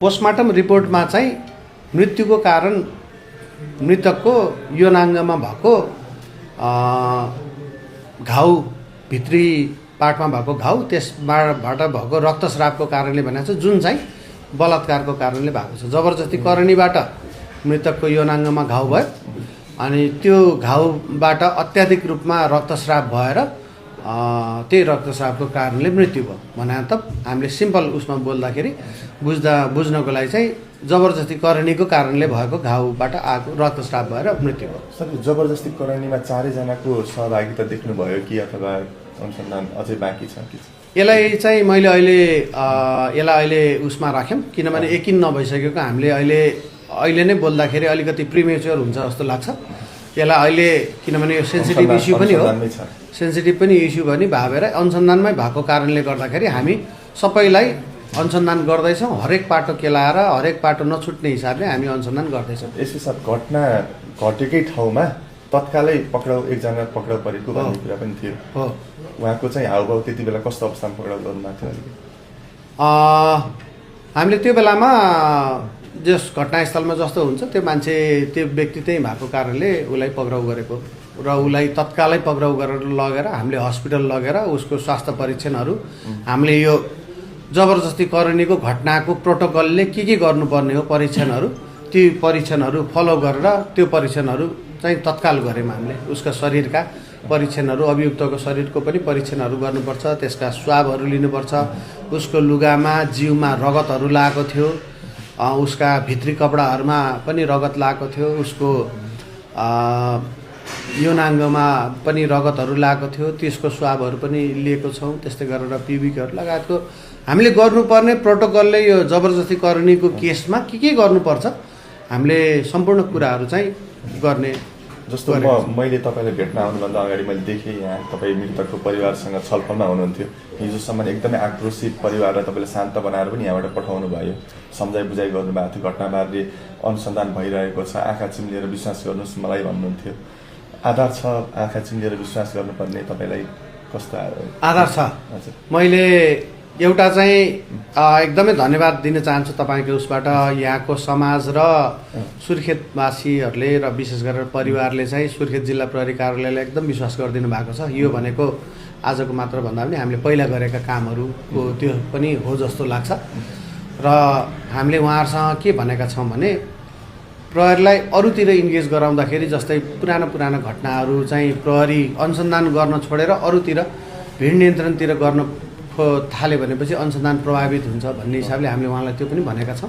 Postmortem रिपोर्टमा चाहिँ मृत्युको कारण मृतकको यौनाङ्गमा भएको घाउ भित्री पार्टमा भएको घाउ त्यसबाट भएको रक्तस्रावको कारणले भनेको छ, जुन चाहिँ बलात्कारको कारणले भएको छ। जबरजस्ती करणीबाट मृतकको यौनाङ्गमा घाउ भयो अनि त्यो घाउबाट अत्याधिक रूपमा रक्तस्राव भएर त्यही रक्तस्रावको कारणले मृत्यु भयो भने त हामीले सिम्पल उसमा बोल्दाखेरि बुझ्नको लागि चाहिँ जबरजस्ती करणीको कारणले भएको घाउबाट आएको रक्तस्राव भएर मृत्यु भयो। सर, जबरजस्ती करणीमा चारैजनाको सहभागिता देख्नुभयो कि अथवा अनुसन्धान अझै बाँकी छ कि? यसलाई चाहिँ मैले अहिले उसमा राख्यौँ, किनभने यकिन नभइसकेको हामीले अहिले नै बोल्दाखेरि अलिकति प्रिमेच्योर हुन्छ जस्तो लाग्छ। यसलाई अहिले किनभने यो सेन्सिटिभ इस्यु पनि हो, सेन्सिटिभ पनि इस्यु पनि भएर अनुसन्धानमै भएको कारणले गर्दाखेरि हामी सबैलाई अनुसन्धान गर्दैछौँ। हरेक पाटो केलाएर हरेक पाटो नछुट्ने हिसाबले हामी अनुसन्धान गर्दैछौँ। यसको साथ घटना घटेकै ठाउँमा तत्कालै एकजना पक्राउ परेको भन्ने कुरा पनि थियो। हो, उहाँको चाहिँ हाउभाउ त्यति बेला कस्तो अवस्थामा पक्राउ गर्नुभएको थियो? हामीले त्यो बेलामा जस घटनास्थलमा जस्तो हुन्छ त्यो मान्छे त्यो व्यक्ति त्यही भएको कारणले उसलाई पक्राउ गरेको र उसलाई तत्कालै पक्राउ गरेर लगेर हामीले हस्पिटल लगेर उसको स्वास्थ्य परीक्षणहरू हामीले यो जबरजस्ती करणीको घटनाको प्रोटोकलले के गर्नुपर्ने हो परीक्षणहरू, ती परीक्षणहरू फलो गरेर त्यो परीक्षणहरू चाहिँ तत्काल गऱ्यौँ हामीले। उसका शरीरका परीक्षणहरू, अभियुक्तको शरीरको पनि परीक्षणहरू गर्नुपर्छ, त्यसका स्वाबहरू लिनुपर्छ। उसको लुगामा जिउमा रगतहरू लागेको थियो, उसका भित्री कपडाहरूमा पनि रगत लागेको थियो, उसको यौनाङ्गमा पनि रगतहरू लागेको थियो, त्यसको स्वाबहरू पनि लिएको छौँ। त्यस्तै गरेर पिबिकहरू लगायतको हामीले गर्नुपर्ने प्रोटोकलले यो जबरजस्ती करणीको केसमा के गर्नुपर्छ हामीले सम्पूर्ण कुराहरू चाहिँ गर्ने। जस्तो मैले तपाईँलाई भेट्न आउनुभन्दा अगाडि मैले देखेँ यहाँ तपाईँ मृतकको परिवारसँग छलफलमा हुनुहुन्थ्यो। हिजोसम्म एकदमै आक्रोशित परिवारलाई तपाईँले शान्त बनाएर पनि यहाँबाट पठाउनु भयो, सम्झाइ बुझाइ गर्नुभएको थियो। घटनाबारे अनुसन्धान भइरहेको छ, आँखा चिम्लेर विश्वास गर्नुहोस् मलाई भन्नुहुन्थ्यो। आधार छ आँखा चिम्लेर विश्वास गर्नुपर्ने, तपाईँलाई कस्तो आधार छ? हजुर, मैले एउटा चाहिँ एकदमै धन्यवाद दिन चाहन्छु तपाईँको उसबाट। यहाँको समाज र सुर्खेतवासीहरूले र विशेष गरेर परिवारले चाहिँ सुर्खेत जिल्ला प्रहरी कार्यालयलाई एकदम विश्वास गरिदिनु भएको छ। यो भनेको आजको मात्र भन्दा पनि हामीले पहिला गरेका कामहरूको त्यो पनि हो जस्तो लाग्छ। र हामीले उहाँहरूसँग के भनेका छौँ भने प्रहरीलाई अरूतिर इन्गेज गराउँदाखेरि जस्तै पुराना घटनाहरू चाहिँ प्रहरी अनुसन्धान गर्न छोडेर अरूतिर भिड नियन्त्रणतिर गर्न थाल्यो भनेपछि अनुसन्धान प्रभावित हुन्छ भन्ने हिसाबले हामीले उहाँलाई त्यो पनि भनेका छौँ।